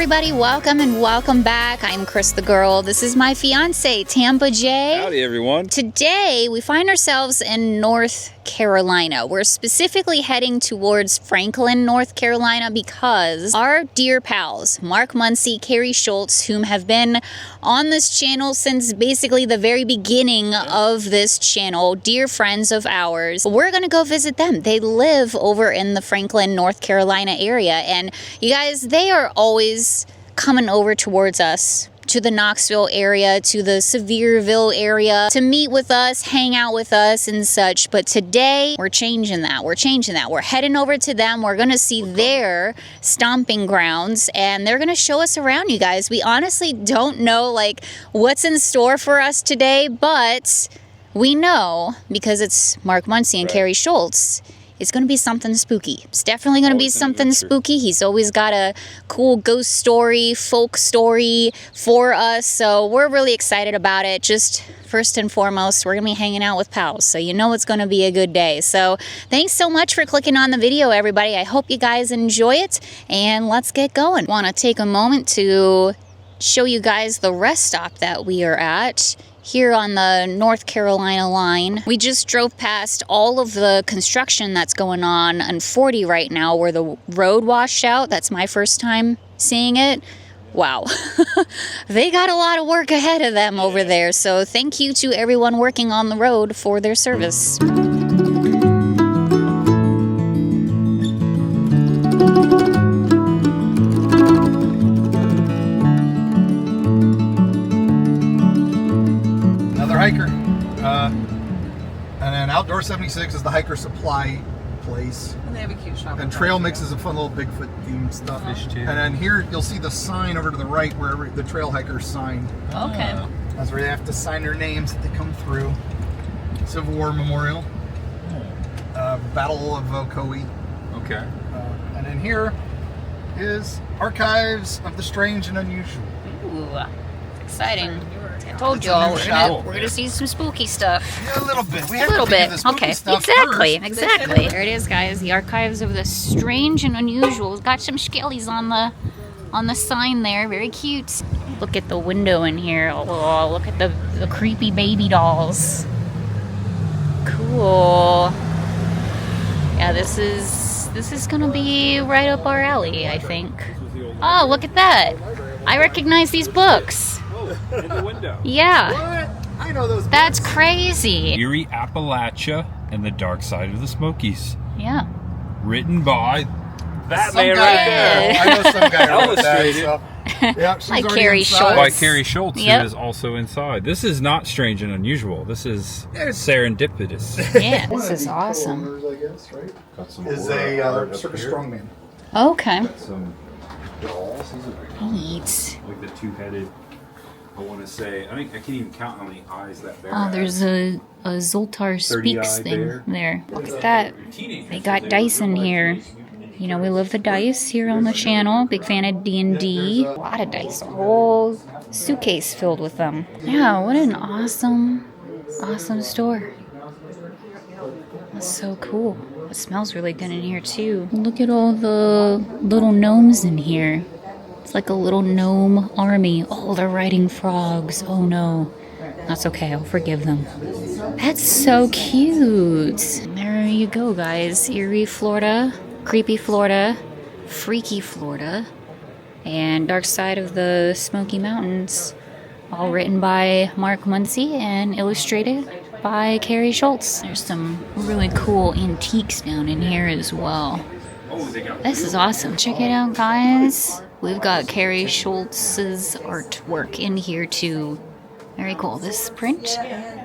everybody, welcome and welcome back. I'm CrisTheGirl. This is my fiance, Tampa J. Howdy, everyone. Today, we find ourselves in North Carolina. We're specifically heading towards Franklin, North Carolina, because our dear pals, Mark Muncy, Kari, Shultz, whom have been on this channel since basically the very beginning of this channel, dear friends of ours, we're gonna go visit them. They live over in the Franklin, North Carolina area, and you guys, they are always coming over towards us, to the Knoxville area, to the Sevierville area, to meet with us, hang out with us and such. But today, we're changing that. We're heading over to them. We're going to see their stomping grounds, and they're going to show us around, you guys. We honestly don't know, like, what's in store for us today, but we know, because it's Mark Muncy and Kari Shultz, it's going to be something spooky. It's definitely going to be something spooky. He's always got a cool ghost story, folk story for us. So we're really excited about it. Just first and foremost, we're going to be hanging out with pals. So you know it's going to be a good day. So thanks so much for clicking on the video, everybody. I hope you guys enjoy it. And let's get going. Want to take a moment to show you guys the rest stop that we are at here on the North Carolina line. We just drove past all of the construction that's going on 40 right now, where the road washed out. That's my first time seeing it. Wow. They got a lot of work ahead of them over there. So thank you to everyone working on the road for their service. Hiker, and then Outdoor 76 is the hiker supply place. And they have a cute shop. And Trail Mix is a fun little Bigfoot themed stuff. Fish too. And then here you'll see the sign over to the right where the trail hikers sign. Okay. That's where they have to sign their names that they come through. Civil War Memorial. Battle of Ocoee. Okay. And then here is Archives of the Strange and Unusual. Ooh, exciting. I told you all we're gonna see some spooky stuff. Yeah, a little bit. We A have little to think bit. of the spooky Okay. stuff Exactly. first. Exactly. There it is, guys. The Archives of the Strange and Unusual. It's got some skellies on the sign there. Very cute. Look at the window in here. Oh, look at the creepy baby dolls. Cool. Yeah, this is gonna be right up our alley, I think. Oh, look at that. I recognize these books. In the window. Yeah. What? I know those. That's crazy. Eerie Appalachia and the Dark Side of the Smokies. Yeah. Written by that Some man guy. right there. I know some guy who wrote that. Illustrated. So. Yep, she's Like already Kari inside. Schultz. By Kari Schultz, Yep. who is also inside. This is not strange and unusual. This is serendipitous. Yeah, this is awesome. Owners, I guess, right? Got some Is aura art a up circus here. strongman. Okay. Some dolls. These are very Neat. like the two-headed. I want to say. I can't even count how many eyes that bear Oh, has. there's a Zoltar Speaks 30-eye thing bear. there. Look at that. They got dice in here. You know, we love the dice here on the channel. Big fan of D&D. A lot of dice. A whole suitcase filled with them. Yeah, what an awesome store. That's so cool. It smells really good in here, too. Look at all the little gnomes in here. It's like a little gnome army. Oh, they're riding frogs. Oh, no. That's okay. I'll forgive them. That's so cute. There you go, guys. Eerie, Florida. Creepy, Florida. Freaky, Florida. And Dark Side of the Smoky Mountains. All written by Mark Muncy and illustrated by Kari Schultz. There's some really cool antiques down in here as well. This is awesome. Check it out, guys. We've got Kari Schultz's artwork in here too. Very cool. This print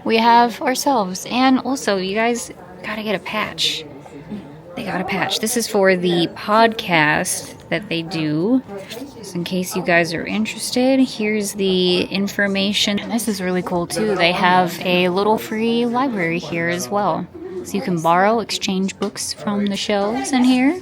we have ourselves. And also, you guys gotta get a patch. They got a patch. This is for the podcast that they do. Just in case you guys are interested, here's the information. And this is really cool too. They have a little free library here as well. So you can borrow, exchange books from the shelves in here,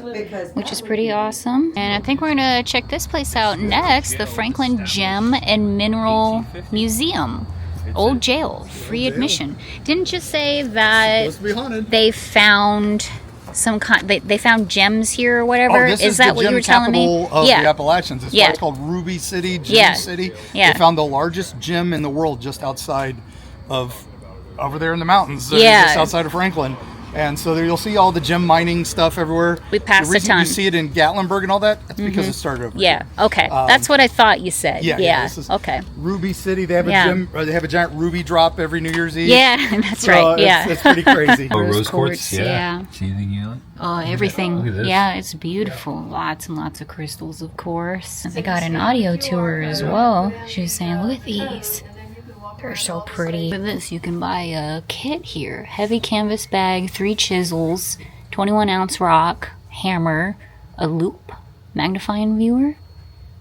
which is pretty awesome. And I think we're gonna check this place out next, the Franklin Gem and Mineral Museum. Old jail, free admission. Didn't you say that Supposed to be haunted. they found they found gems here or whatever. Oh, this is that the what gem you were telling me? capital of the Appalachians. It's why Yeah. it's called Ruby City, Gem Yeah. City. Yeah. They found the largest gem in the world just outside of, over there in the mountains, Yeah. just outside of Franklin. And so there you'll see all the gem mining stuff everywhere. We passed the reason a ton. you see it in Gatlinburg and all that, it's because it started over Yeah. here. Okay. That's what I thought you said. Yeah. This is Okay. Ruby City. They have a Yeah. gem. They have a giant ruby drop every New Year's Eve. Yeah, that's So right. Yeah. it's pretty crazy. Oh, Rose rose quartz? quartz, yeah. See anything you like? Oh, everything. Look at this. Yeah, it's beautiful. Lots and lots of crystals, of course. They got an audio tour as well. She was saying, look at these. They're so pretty. Look at this. You can buy a kit here. Heavy canvas bag, 3 chisels, 21-ounce rock, hammer, a loop, magnifying viewer,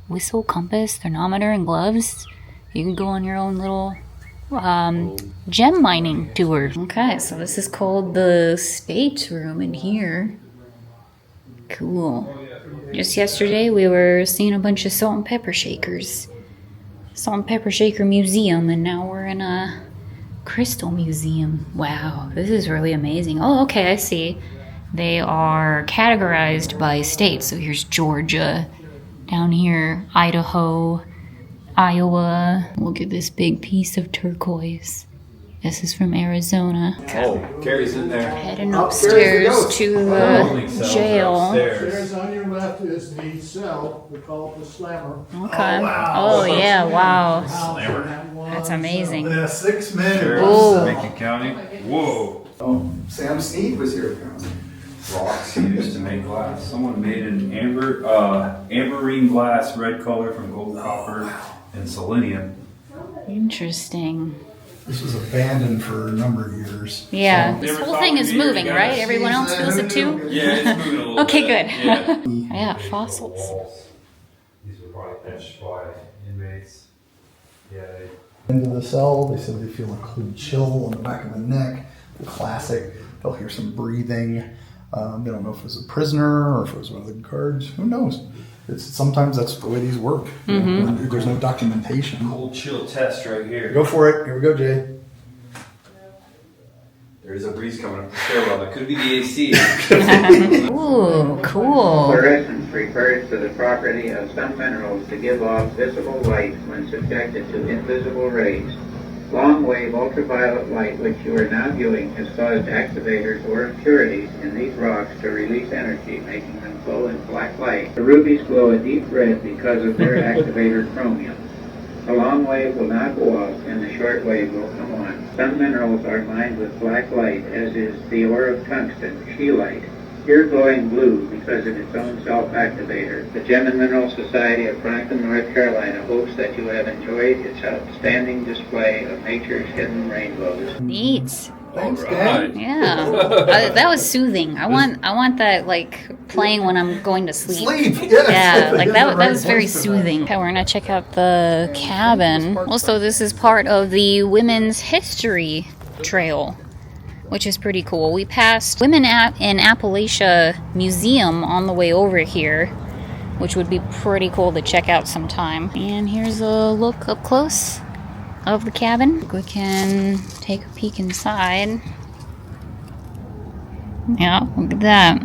whistle, compass, thermometer, and gloves. You can go on your own little gem mining tour. Okay, so this is called the States Room in here. Cool. Just yesterday we were seeing a bunch of salt and pepper shakers. Salt and Pepper Shaker Museum, and now we're in a crystal museum. Wow, this is really amazing. Oh, okay, I see. They are categorized by state. So here's Georgia, down here Idaho, Iowa. Look at this big piece of turquoise. This is from Arizona. Oh, Kari's in there. Heading upstairs to the jail. There's on your left is the cell. We call it the slammer. Okay. Oh, yeah, wow. That's amazing. Yeah, 6 men. Ooh. Macon County. Whoa. Oh, Sam Snead was here apparently. Rocks used to make glass. Someone made an amberine glass, red color from gold, copper, and selenium. Interesting. This was abandoned for a number of years. Yeah. So- This Never whole thought thing we'd is be here moving, together. right? Everyone else feels it too? Yeah, it's moving a little Okay, bit. good. Yeah. Yeah, fossils. These were probably etched by inmates. Yeah, Into the cell, they said they feel a cold chill on the back of the neck. The classic. They'll hear some breathing. They don't know if it was a prisoner or if it was one of the guards. Who knows? Sometimes that's the way these work. There's no documentation. cold chill test right here. Go for it. Here we go, Jay. There's a breeze coming up the stairwell. That could be the AC. Ooh, cool. Fluorescence refers to the property of some minerals to give off visible light when subjected to invisible rays. Long-wave ultraviolet light, which you are now viewing, has caused activators or impurities in these rocks to release energy, making them glow in black light. The rubies glow a deep red because of their activator chromium. The long wave will now go off and the short wave will come on. Some minerals are mined with black light, as is the ore of tungsten, scheelite. Here glowing blue because of its own self-activator. The Gem and Mineral Society of Franklin, North Carolina hopes that you have enjoyed its outstanding display of nature's hidden rainbows. Neat. Thanks, All Dan. right. Yeah. That was soothing. I want that like playing when I'm going to sleep. Sleep. Yes. Yeah, like that Right was very voice for that. soothing. Okay, we're gonna check out the cabin. Also, this is part of the Women's History Trail, which is pretty cool. We passed Women in Appalachia Museum on the way over here, which would be pretty cool to check out sometime. And here's a look up close of the cabin. We can take a peek inside. Yeah, look at that.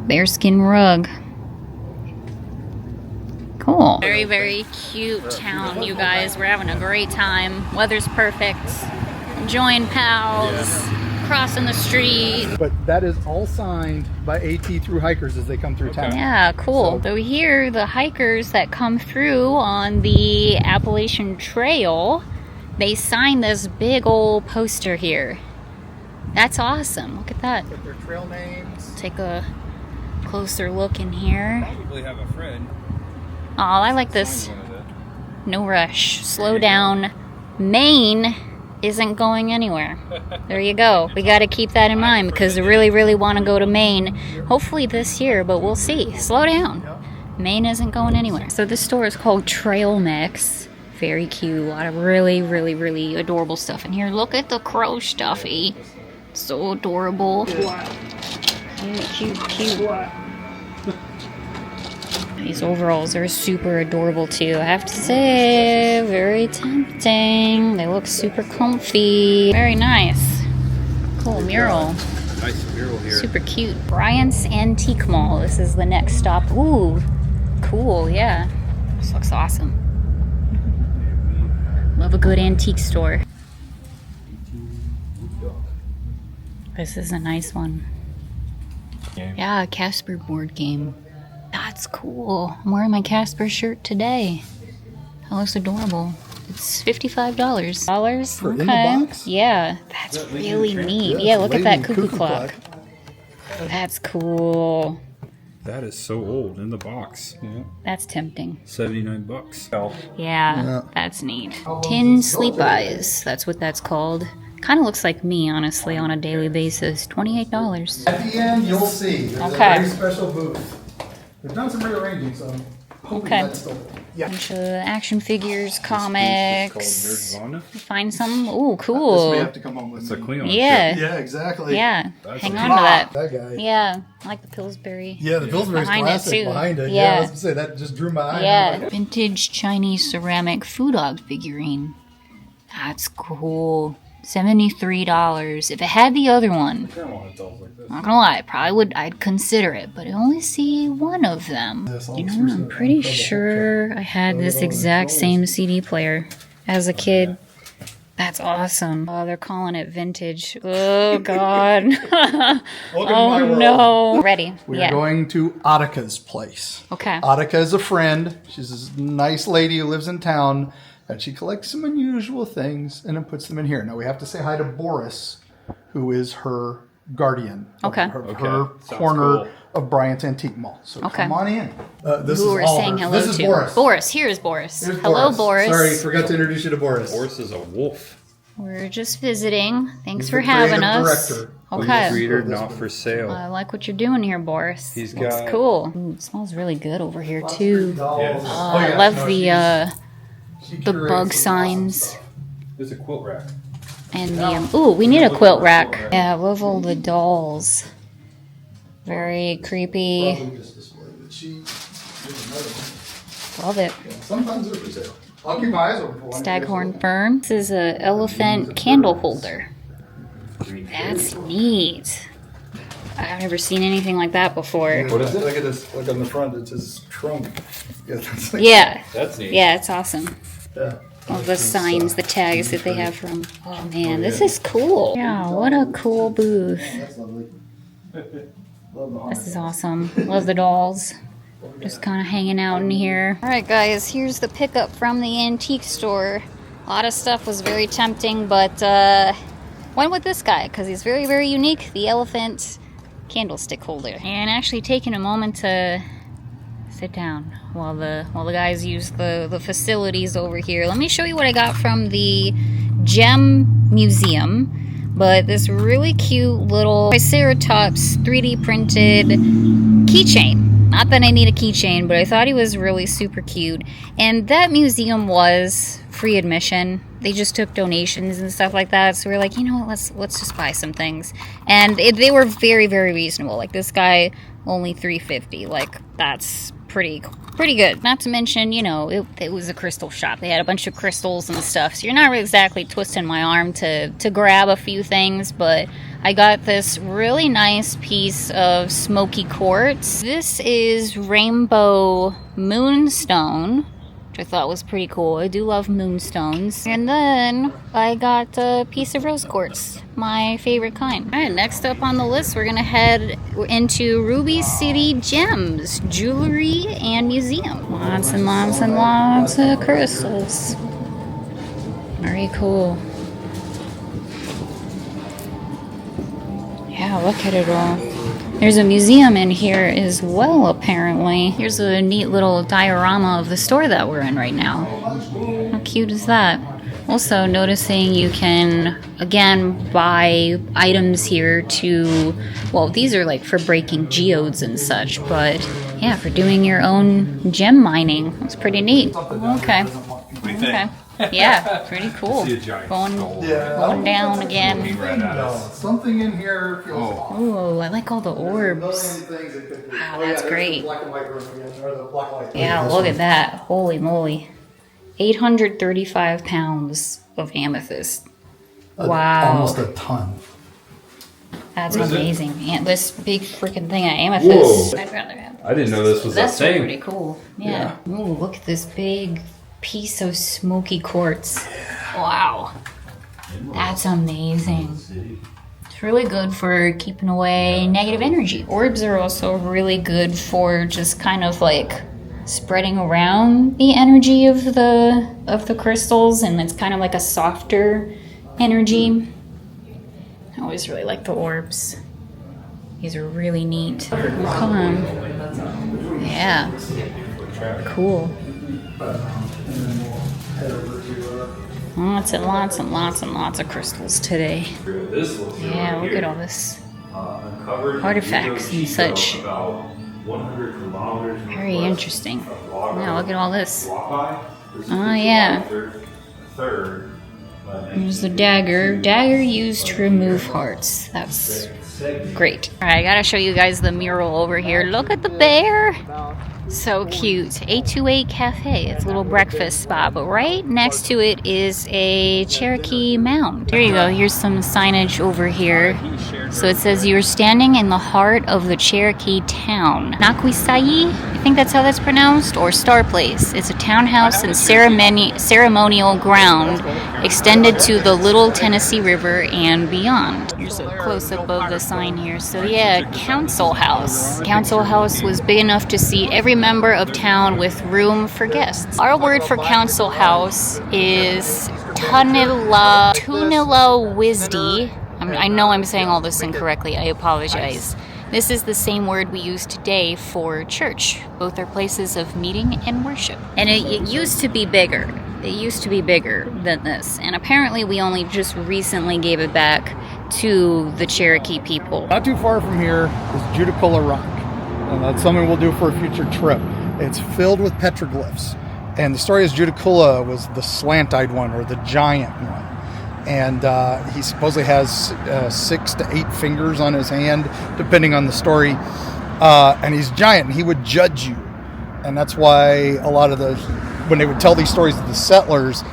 Bearskin rug. Cool. Very, very cute town, you guys. We're having a great time. Weather's perfect. Enjoying pals. Crossing the street. But that is all signed by AT through hikers as they come through town. Yeah, cool. So- So here, the hikers that come through on the Appalachian Trail, they sign this big old poster here. That's awesome. Look at that. Put their trail names. Take a closer look in here. Probably have a friend. Oh, I like this. No rush. Slow down. Maine isn't going anywhere. There you go. We got to keep that in mind because I really, really want to go to Maine. Hopefully this year, but we'll see. Slow down. Maine isn't going anywhere. So this store is called Trail Mix. Very cute. A lot of really, really, really adorable stuff in here. Look at the crow stuffy. So adorable. Cute, cute, cute. These overalls are super adorable too. I have to say, very tempting. They look super comfy. Very nice. Cool mural. Nice mural here. Super cute. Bryant's Antique Mall. This is the next stop. Ooh, cool, yeah. This looks awesome. Love a good antique store. This is a nice one. Yeah, Casper board game. That's cool. I'm wearing my Casper shirt today. That looks adorable. It's $55. For Okay. in the box? Yeah, that's really neat. Yeah, look at that cuckoo clock. That's cool. That is so old in the box. Yeah. That's tempting. $79. Yeah, that's neat. Tin sleep eyes. That's what that's called. Kind of looks like me, honestly, on a daily basis. $28. At the end, you'll see. There's Okay. a very special booth. They've done some rearranging, so I'm hoping Okay. that's still. Yeah. Bunch of action figures, comics. Nirvana. Find some. Ooh, This may cool. have to come on with It's a me. Cleon. Yeah, Yeah, exactly. yeah. That's Hang a on to that. That guy. Yeah, I like the Pillsbury. Yeah, the Pillsbury's Behind it, classic too. behind it. Yeah. Yeah, I was gonna say that just drew my eye. Yeah, vintage Chinese ceramic food dog figurine. That's cool. $73. If it had the other one, not gonna lie, I'd consider it, but I only see one of them. You know, I'm pretty sure I had this exact same CD player as a kid. That's awesome. Oh, they're calling it vintage. Oh, God. Oh, no. Ready. We're Yeah. going to Attika's place. Okay. Attika is a friend. She's this nice lady who lives in town, and she collects some unusual things and then puts them in here. Now we have to say hi to Boris, who is her guardian. Okay. Her Sounds corner cool. of Bryant's Antique Mall. So Okay. come on in. This Who is we're Oliver. saying hello This is to. Boris. Boris. Here is Boris. Here's Hello, Boris. Sorry, forgot to introduce you to Boris. Boris is a wolf. We're just visiting. Thanks He's for the having creative us. director. Okay. Breeder, not for sale. I like what you're doing here, Boris. He's Looks got- cool. Ooh, it smells really good over here too. Yes. I love the bug signs There's a quilt rack. and the ooh, we need a quilt rack. Yeah, I love all the dolls. Very creepy. Probably just displayed it. She did another one. Love it. Yeah, sometimes they're for sale. I'll keep my eyes open for one. Staghorn fern. This is a elephant candle holder. That's neat. I've never seen anything like that before. What is it? Look at this. Look on the front. It says trunk. Yeah, that's like, Yeah. That's neat. Yeah, it's awesome. yeah. All the signs, the tags that they have from. Oh man, this is cool. Yeah, what a cool booth. That's lovely. Love the This is awesome. Love the dolls. Just kind of hanging out in here. All right, guys, here's the pickup from the antique store. A lot of stuff was very tempting, but went with this guy because he's very, very unique. The elephant candlestick holder. And actually taking a moment to sit down while the guys use the facilities over here. Let me show you what I got from the Gem Museum. But this really cute little Triceratops 3D printed keychain. Not that I need a keychain, but I thought he was really super cute. And that museum was free admission. They just took donations and stuff like that. So we're like, you know what, let's just buy some things. And they were very, very reasonable. Like this guy, only $3.50. Like that's pretty good. Not to mention, you know, it was a crystal shop. They had a bunch of crystals and stuff. So you're not exactly twisting my arm to grab a few things, but I got this really nice piece of smoky quartz. This is rainbow moonstone, which I thought was pretty cool. I do love moonstones. And then I got a piece of rose quartz, my favorite kind. All right, next up on the list, we're gonna head into Ruby City Gems, Jewelry and Museum. Lots and lots and lots of crystals. Very cool. Yeah, look at it all. There's a museum in here as well, apparently. Here's a neat little diorama of the store that we're in right now. How cute is that? Also noticing you can, again, buy items here to, well, these are like for breaking geodes and such, but yeah, for doing your own gem mining. That's pretty neat. Okay. Okay. Yeah, pretty cool. See a giant Going skull. down again. Right at us. No, something in here feels off. Ooh, I like all the orbs. Million things it could be. Wow, Oh, yeah, that's there's great. the black and white room again, or the black and white. Yeah, look at that. Holy moly. 835 pounds of amethyst. Wow. Almost a ton. That's What is it? amazing. And this big freaking thing of amethyst. Whoa. I'd rather have. I didn't know this was That's a thing. pretty cool. Yeah. Ooh, look at this big piece of smoky quartz. Wow. That's amazing. It's really good for keeping away negative energy. Orbs are also really good for just kind of like spreading around the energy of the crystals, and it's kind of like a softer energy. I always really like the orbs. These are really neat. Come on. Yeah. Cool. Lots and lots and lots and lots of crystals today. This looks Yeah, over look here. at all this. Uncovered Artifacts and such. about 100 kilometers Very northwest interesting. of Lago. Yeah, look at all this. Wappi. This is Oh, the yeah. third. There's the dagger. Dagger used to remove hearts. That's great. All right, I gotta show you guys the mural over here. Look at the bear. So cute. 828 Cafe. It's a little breakfast spot, but right next to it is a Cherokee mound. There you go. Here's some signage over here. So it says you're standing in the heart of the Cherokee town. Nakwisai, I think that's how that's pronounced, or Star Place. It's a townhouse and ceremonial ground extended to the Little Tennessee River and beyond. Here's a close-up of the sign here. So yeah, council house. Council house was big enough to seat every member of town with room for guests. Our word for council house is Tunilla Wisdi. I know I'm saying all this incorrectly. I apologize. This is the same word we use today for church. Both are places of meeting and worship. And it used to be bigger. It used to be bigger than this. And apparently we only just recently gave it back to the Cherokee people. Not too far from here is Judicola Rock. And that's something we'll do for a future trip. It's filled with petroglyphs. And the story is Judicola was the slant-eyed one, or the giant one. And he supposedly has 6 to 8 fingers on his hand, depending on the story. And he's giant, and he would judge you. And that's why a lot of when they would tell these stories to the settlers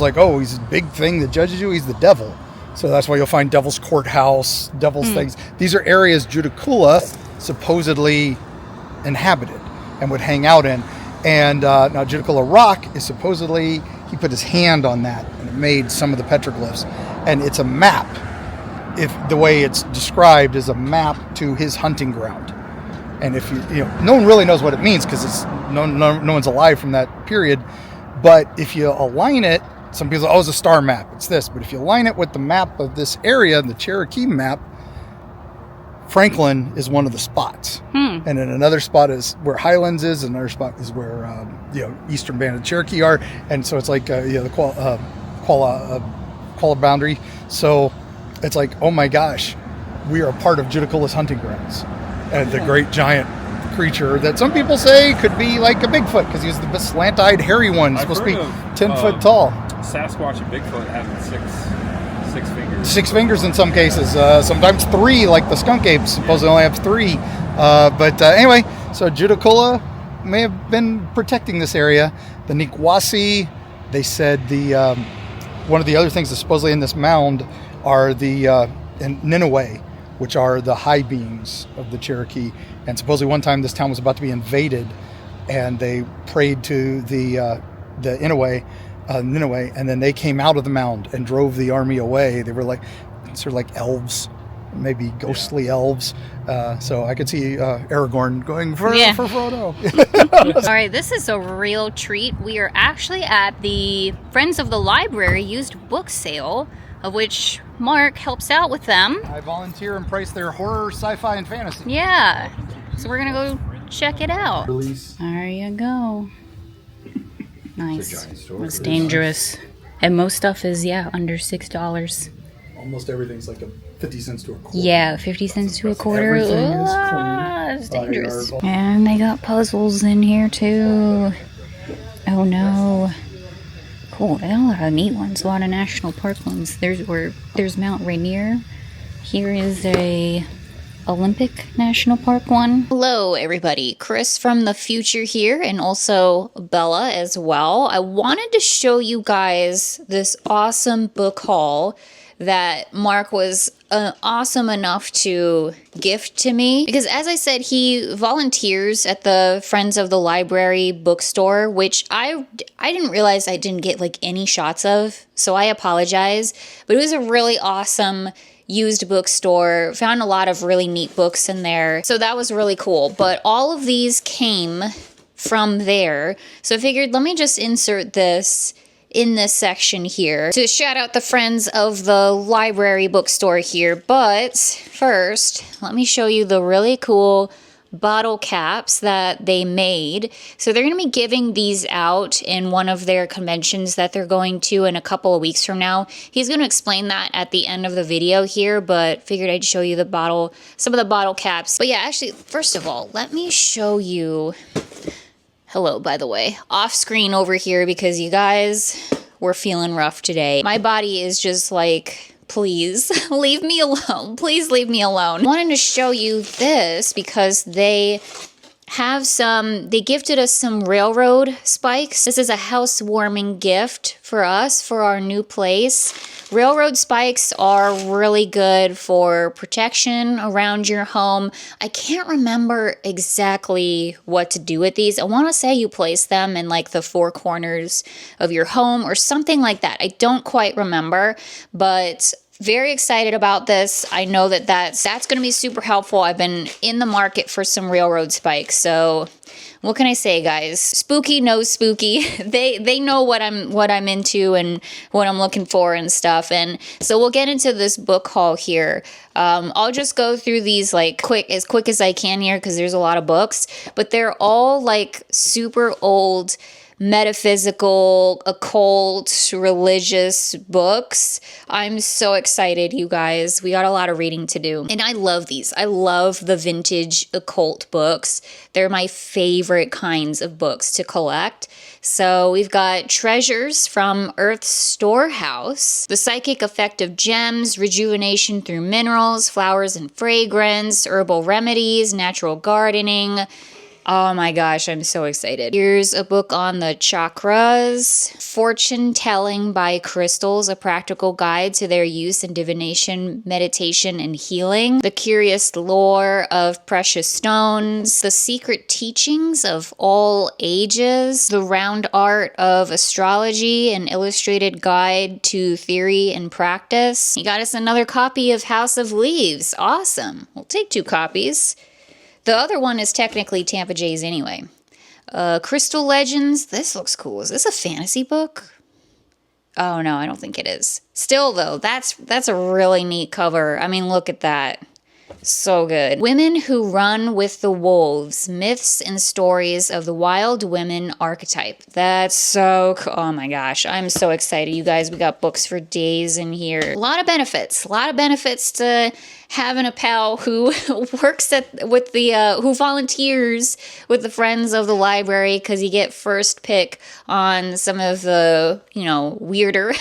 like, oh, he's a big thing that judges you, he's the devil. So that's why you'll find Devil's Courthouse, Devil's things. These are areas Judicola supposedly inhabited and would hang out in. And now Judicola Rock is supposedly, he put his hand on that and it made some of the petroglyphs. And it's a map. If the way it's described is a map to his hunting ground. And if no one really knows what it means because it's no one's alive from that period. But if you align it, some people say, oh, it's a star map, it's this. But if you align it with the map of this area, the Cherokee map, Franklin is one of the spots. And then another spot is where Highlands is, and another spot is where Eastern Band of Cherokee are. And so it's like the Qualla boundary. So it's like, oh my gosh, we are a part of Judicola's hunting grounds. And the great giant creature that some people say could be like a Bigfoot because he was the slant-eyed, hairy one. He's supposed to be 10 foot tall. Sasquatch and Bigfoot having six fingers. 6 fingers in some cases. Sometimes 3, like the skunk apes supposedly only have 3. But anyway, so Judicola may have been protecting this area. The Nikwasi, they said one of the other things that's supposedly in this mound are the Nineveh, which are the high beings of the Cherokee. And supposedly one time this town was about to be invaded, and they prayed to the Nineveh, and then they came out of the mound and drove the army away. They were like sort of like elves, maybe ghostly elves. So I could see Aragorn going for Frodo. All right, this is a real treat. We are actually at the Friends of the Library used book sale, of which Mark helps out with them. I volunteer and price their horror, sci-fi, and fantasy. Yeah, so we're gonna go check it out. Release. There you go. Nice. It's dangerous. And most stuff is, under $6. Almost everything's like 50 cents to a quarter. Yeah, 50 cents to a quarter. Everything is It's dangerous. clean. And they got puzzles in here too. Oh no. Cool, they got a lot of neat ones, a lot of national park ones. There's Mount Rainier. Here is a Olympic National Park one. Hello everybody, Cris from the future here, and also Bella as well. I wanted to show you guys this awesome book haul that Mark was awesome enough to gift to me. Because as I said, he volunteers at the Friends of the Library bookstore, which I didn't realize I didn't get like any shots of, so I apologize. But it was a really awesome used bookstore. Found a lot of really neat books in there, so that was really cool. But all of these came from there, so I figured let me just insert this in this section here to shout out the Friends of the Library bookstore here. But first, let me show you the really cool bottle caps that they made. So they're going to be giving these out in one of their conventions that they're going to in a couple of weeks from now. He's going to explain that at the end of the video here, but figured I'd show you some of the bottle caps. But yeah, actually, first of all, let me show you, hello, by the way, off screen over here, because you guys were feeling rough today. My body is just like, please leave me alone. Please leave me alone. I wanted to show you this because they gifted us some railroad spikes. This is a housewarming gift for us for our new place. Railroad spikes are really good for protection around your home. I can't remember exactly what to do with these. I want to say you place them in like the four corners of your home or something like that. I don't quite remember, but very excited about this. I know that that's going to be super helpful. I've been in the market for some railroad spikes, so what can I say, guys? Spooky knows spooky. They know what I'm into and what I'm looking for and stuff. And so we'll get into this book haul here. I'll just go through these like as quick as I can here because there's a lot of books, but they're all like super old metaphysical, occult, religious books. I'm so excited, you guys. We got a lot of reading to do. And I love these. I love the vintage occult books. They're my favorite kinds of books to collect. So we've got Treasures from Earth's Storehouse, The Psychic Effect of Gems, Rejuvenation Through Minerals, Flowers and Fragrance, Herbal Remedies, Natural Gardening. Oh my gosh, I'm so excited. Here's a book on the chakras. Fortune Telling by Crystals, a practical guide to their use in divination, meditation, and healing. The Curious Lore of Precious Stones. The Secret Teachings of All Ages. The Round Art of Astrology, an illustrated guide to theory and practice. He got us another copy of House of Leaves. Awesome. We'll take 2 copies. The other one is technically Tampa J's anyway. Crystal Legends. This looks cool. Is this a fantasy book? Oh no, I don't think it is. Still though, that's a really neat cover. I mean, look at that. So good. Women Who Run with the Wolves, Myths and Stories of the Wild Women Archetype. That's so cool. Oh my gosh, I'm so excited, you guys. We got books for days in here. A lot of benefits to having a pal who works who volunteers with the Friends of the Library, because you get first pick on some of the, weirder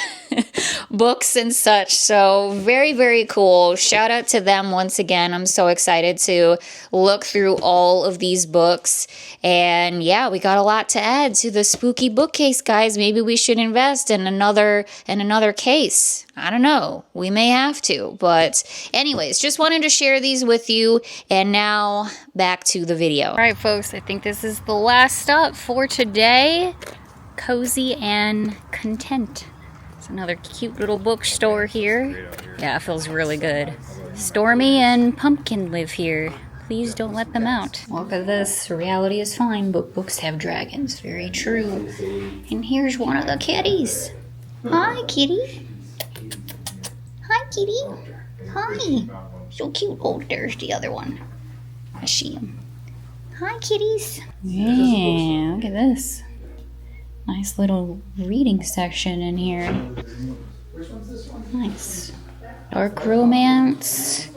books and such. So very, very cool. Shout out to them once again. I'm so excited to look through all of these books. And yeah, we got a lot to add to the spooky bookcase, guys. Maybe we should invest in another case. I don't know. We may have to. But anyways, just wanted to share these with you. And now back to the video. All right, folks. I think this is the last stop for today. Cozy and Content. It's another cute little bookstore here. Yeah, it feels really good. Stormy and Pumpkin live here. Please don't let them out. Look at this. Reality is fine, but books have dragons. Very true. And here's one of the kitties. Hi, kitty. Hi, kitty. Hi. So cute. Oh, there's the other one. I see him. Hi, kitties. Yeah, look at this. Nice little reading section in here. Nice. Dark romance.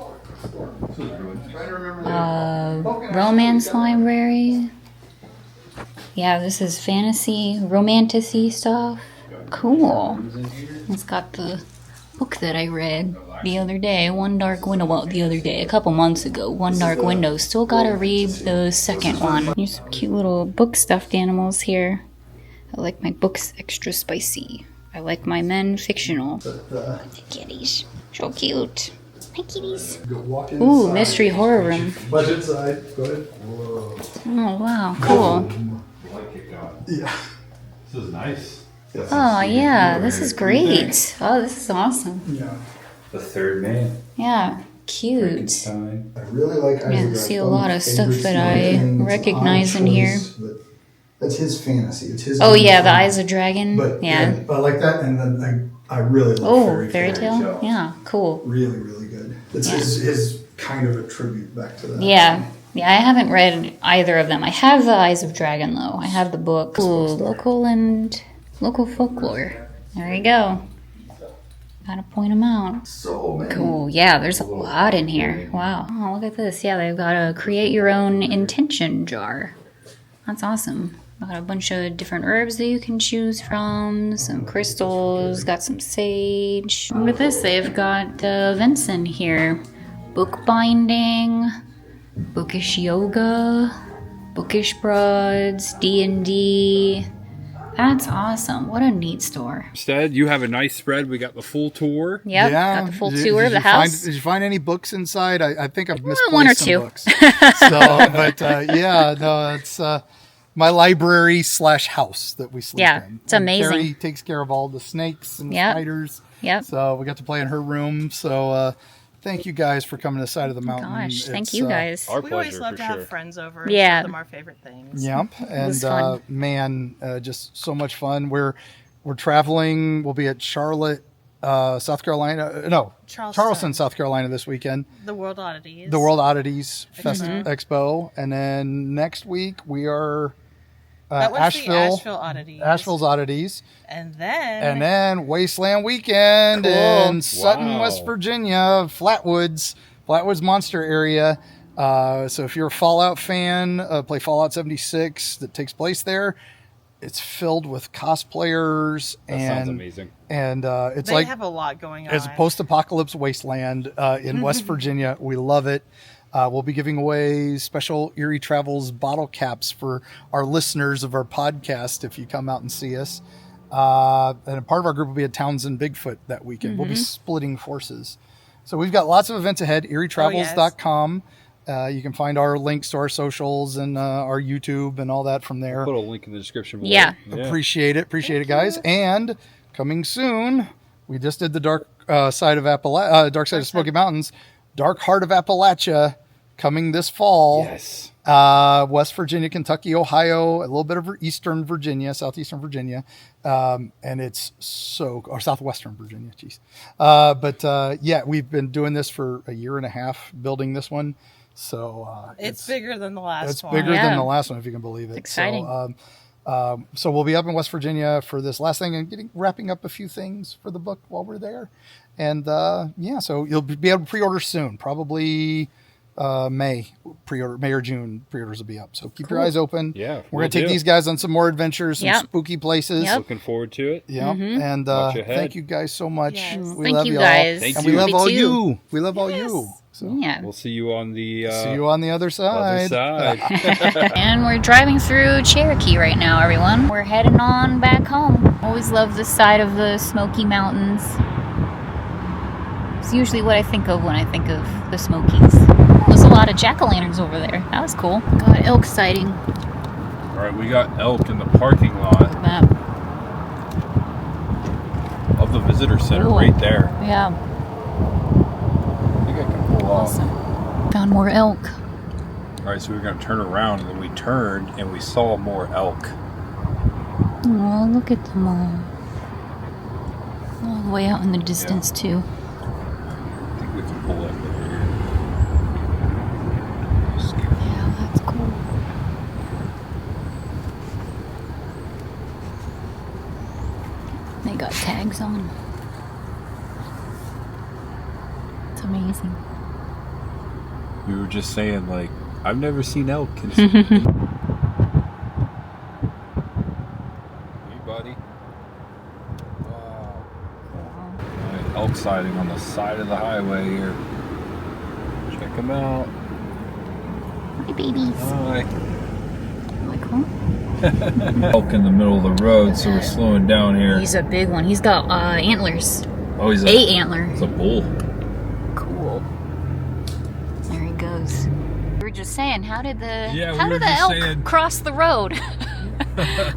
Romance library. Yeah, this is fantasy, romantic-y stuff. Cool. It's got the book that I read the other day, One Dark Window. Well, the other day, a couple months ago. One Dark Window. Still gotta read the second one. Here's some cute little book stuffed animals here. I like my books extra spicy. I like my men fictional. But, Kitties. So cute. Hi, kitties. go walk inside. Ooh, mystery horror room. Budge inside. Go ahead. Whoa. Oh, wow. Cool. Light kicked on. Yeah. This is nice. Oh, yeah. This is great. Oh, this is awesome. Yeah. The third man. Yeah. Cute. Frankenstein. I really like Yeah, Isaac see a Asimov. lot of stuff that I Things, recognize odd in here. choice, but That's his fantasy. It's his. Oh, yeah, the Eyes of Dragon. But Yeah. I like that, and then I really love Oh, Fairy Tale. Tale? Yeah, cool. Really, really good. It's Yeah. his kind of a tribute back to that. Yeah. Yeah, I haven't read either of them. I have the Eyes of Dragon, though. I have the book. Ooh, local folklore. There you go. Gotta point them out. So many. Cool. Yeah, there's a lot in here. Wow. Oh, look at this. Yeah, they've got a create your own intention jar. That's awesome. Got a bunch of different herbs that you can choose from, some crystals, got some sage. Look at this. They've got events in here. Bookbinding, bookish yoga, bookish broads, D&D. That's awesome. What a neat store. Instead, you have a nice spread. We got the full tour. Yep, got the full tour of the house. Did you find any books inside? I think I've misplaced one or some two. books. Yeah, no, it's my library / house that we sleep Yeah, in. it's amazing. Kari takes care of all the snakes and Yep. spiders. Yep. So we got to play in her room. So thank you guys for coming to the side of the mountain. Gosh, thank It's, you guys. Our We pleasure, always love for to sure. have friends over and Yeah. show them our favorite things. Yep, was and fun. just so much fun. We're traveling. We'll be at Charlotte, South Carolina. No, Charleston, South Carolina this weekend. The World Oddities. The World Oddities Mm-hmm. Expo, and then next week we are That was Asheville, the Asheville Oddities. Asheville's Oddities, And then and Wasteland Weekend Cool. in Sutton, Wow. West Virginia, Flatwoods Monster area. So if you're a Fallout fan, play Fallout 76 that takes place there. It's filled with cosplayers That sounds amazing. and it's they like have a lot going on. it's a post-apocalypse wasteland in West Virginia. We love it. We'll be giving away special Eerie Travels bottle caps for our listeners of our podcast if you come out and see us. And a part of our group will be at Townsend Bigfoot that weekend. We'll be splitting forces. So we've got lots of events ahead. EerieTravels.com. You can find our links to our socials and our YouTube and all that from there. Put a link in the description below. Yeah. Appreciate it, guys. And coming soon, we just did the dark side of Dark Side of Smoky Mountains, Dark Heart of Appalachia, coming this fall. Yes. West Virginia, Kentucky, Ohio, a little bit of southeastern Virginia, and it's or southwestern Virginia. Jeez. Yeah, we've been doing this for a year and a half, building this one. So it's bigger than the last it's one. bigger Yeah. than the last one, if you can believe it. Exciting. So we'll be up in West Virginia for this last thing and wrapping up a few things for the book while we're there. And so you'll be able to pre-order soon, probably May or June pre-orders will be up. So keep your eyes open. Yeah, we're gonna take these guys on some more adventures, some Yep. spooky places. Yep. Looking forward to it. Yeah, and Watch ahead. thank you guys so much. Yes. We Thank love you y'all. guys. Thank and you. we love Me all too. you. We love all you. So Yeah. We'll see you on the see you on the other side. other side. And we're driving through Cherokee right now, everyone. We're heading on back home. Always love this side of the Smoky Mountains. It's usually what I think of when I think of the Smokies. There's a lot of jack-o'-lanterns over there. That was cool. Got elk sighting. All right, we got elk in the parking lot Map. of the visitor center Cool. right there. Yeah, I think I can pull off. awesome. Found more elk. All right, so we we're going to turn around, and then we turned, and we saw more elk. Oh, look at them all. All the way out in the distance, too. I think we can pull up over here. Yeah, that's cool. They got tags on. It's amazing. We were just saying, like, I've never seen elk. Hey, buddy. Wow. Alright, elk sighting on the side of the highway here. Check them out. Hi, babies. Hi. Like, huh? Elk in the middle of the road, so we're slowing down here. He's a big one. He's got antlers. Oh, he's 8 antler. It's a bull. Cool. There he goes. We were just saying, how did the just elk saying. cross the road?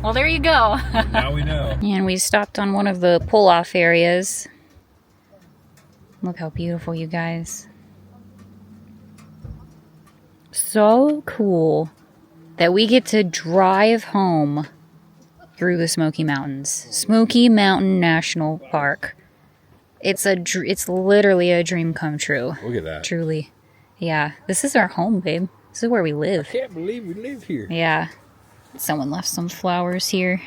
Well, there you go. Now we know. And we stopped on one of the pull-off areas. Look how beautiful, you guys. So cool that we get to drive home through the Smoky Mountains. Smoky Mountain National Park. It's literally a dream come true. Look at that. Truly. Yeah, this is our home, babe. This is where we live. I can't believe we live here. Yeah. Someone left some flowers here.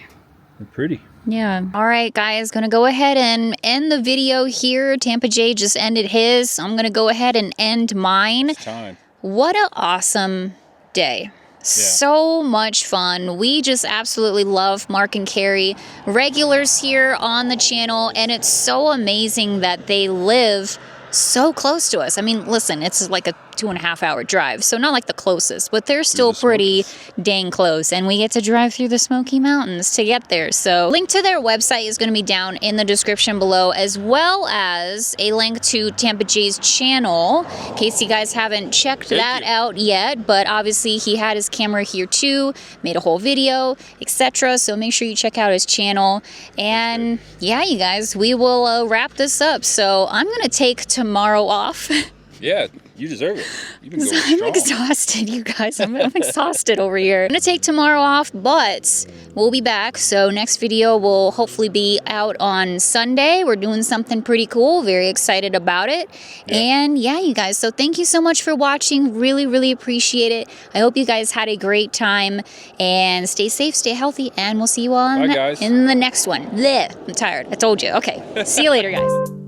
They're pretty. Yeah. All right, guys. Gonna go ahead and end the video here. Tampa J just ended his. I'm gonna go ahead and end mine. It's time. What an awesome day. So much fun. We just absolutely love Mark and Kari, regulars here on the channel, and it's so amazing that they live so close to us. I mean, listen, it's like a 2.5 hour drive, so not like the closest, but they're still pretty dang close, and we get to drive through the Smoky Mountains to get there. So link to their website is going to be down in the description below, as well as a link to Tampa J's channel in case you guys haven't checked that out yet. But obviously he had his camera here too, made a whole video, etc. So make sure you check out his channel. And yeah, you guys, we will wrap this up. So I'm gonna take tomorrow off. Yeah, you deserve it. You've been going I'm strong. exhausted, you guys. I'm exhausted over here. I'm gonna take tomorrow off, but we'll be back. So next video will hopefully be out on Sunday. We're doing something pretty cool. Very excited about it. Yeah. And yeah, you guys. So thank you so much for watching. Really, really appreciate it. I hope you guys had a great time. And stay safe, stay healthy, and we'll see you all in the next one. Blech, I'm tired. I told you. Okay. See you later, guys.